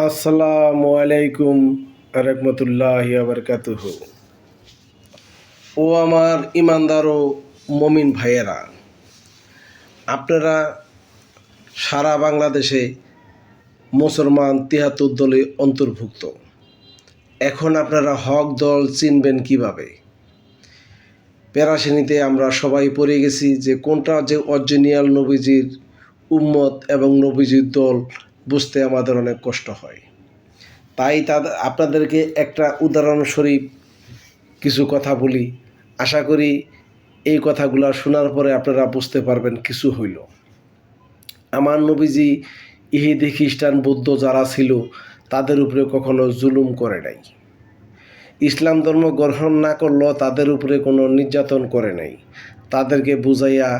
আসসালামু আলাইকুম রহমতুল্লাহি বারকাতুহু। ও আমার ইমানদার ও মমিন ভাইয়েরা, আপনারা সারা বাংলাদেশে মুসলমান ৭৩ দলে অন্তর্ভুক্ত। এখন আপনারা হক দল চিনবেন কিভাবে? প্যারাশ্রেণীতে আমরা সবাই পড়ে গেছি যে কোনটা যে অরিজিনাল নবীজির উম্মত এবং নবীজির দল বুঝতে আমাদের অনেক কষ্ট হয়। তাই আপনাদেরকে একটা উদাহরণস্বরূপ কিছু কথা বলি। আশা করি এই কথাগুলো শোনার পরে আপনারা বুঝতে পারবেন কিছু হইল। আমার নবীজি ইহুদি খ্রিস্টান বৌদ্ধ যারা ছিল তাদের উপরে কখনো জুলুম করে নাই। ইসলাম ধর্ম গ্রহণ না করলেও তাদের উপরে কোনো নির্যাতন করে নাই। তাদেরকে বুঝাইয়া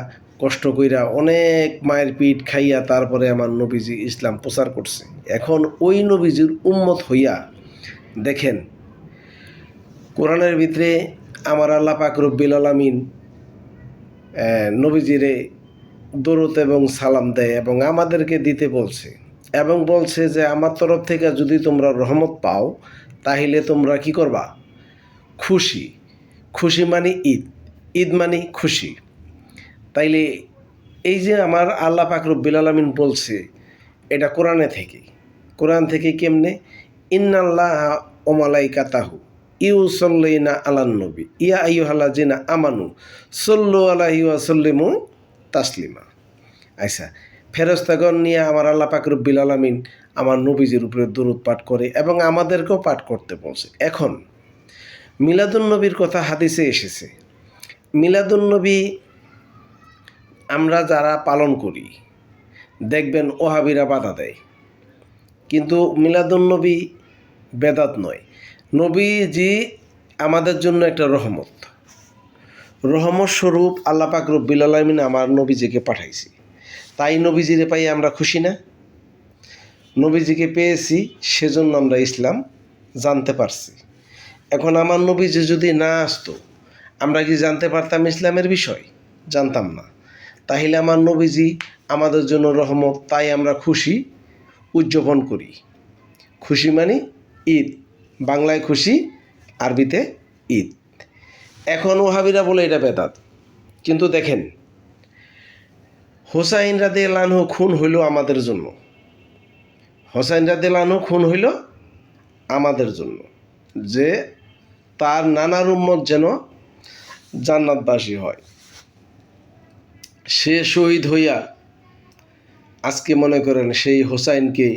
কষ্ট কইরা অনেক মায়ের পিঠ খাইয়া তারপরে আমার নবীজি ইসলাম প্রচার করছে। এখন ওই নবীজির উম্মত হইয়া দেখেন, কোরআনের ভিতরে আমার আল্লাহ পাক রব্বুল আলামিন নবীজিরে দরুদ এবং সালাম দেয় এবং আমাদেরকে দিতে বলছে এবং বলছে যে আমার তরফ থেকে যদি তোমরা রহমত পাও তাহলে তোমরা কি করবা? খুশি। খুশি মানে ঈদ, ঈদ মানে খুশি। তাইলে এই যে আমার আল্লাহ পাক রব্বুল আলামিন বলছে, এটা কোরআন থেকে কেমনে? ইন্নাল্লাহা ওয়া মালাইকাতাহু ইউসাল্লিনা আলান নবী ইয়া আইয়ুহাল্লাযিনা আমানু সাল্লু আলাইহি ওয়া সাল্লিমু তাসলিমা। আচ্ছা, ফেরেশতাগণ নিয়ে আমার আল্লাহ পাক রব্বুল আলামিন আমার নবীজির উপরে দরুদ পাঠ করে এবং আমাদেরকেও পাঠ করতে বলছে। এখন মিলাদুন্নবীর কথা হাদিসে এসেছে। মিলাদুন্নবী আমরা যারা পালন করি দেখবেন ওহাবিরা বাধা দেয়, কিন্তু মিলাদুন্নবী বেদাত নয়। নবীজি আমাদের জন্য একটা রহমত স্বরূপ আল্লাহ পাক রব্বুল আলামিন আমার নবীজিকে পাঠাইছি। তাই নবীজিরে পাই আমরা খুশি না? নবীজিকে পেয়েছি সেজন্য আমরা ইসলাম জানতে পারছি। এখন আমার নবীজি যদি না আসতো আমরা কি জানতে পারতাম ইসলামের বিষয়? জানতাম না। তাহলে আমার নবীজি আমাদের জন্য রহমত, তাই আমরা খুশি উদযাপন করি। খুশি মানে ঈদ, বাংলায় খুশি, আরবিতে ঈদ। এখন ওহাবিরা বলে এটা বেদাত, কিন্তু দেখেন হোসাইন রাদিয়াল্লাহু আনহু খুন হইল আমাদের জন্য। হোসাইন রাদিয়াল্লাহু আনহু খুন হইল আমাদের জন্য, যে তার নানার উম্মত যেন জান্নাতবাসী হয়। সে শহীদ হইয়া আজকে মনে করেন সেই হোসাইনকে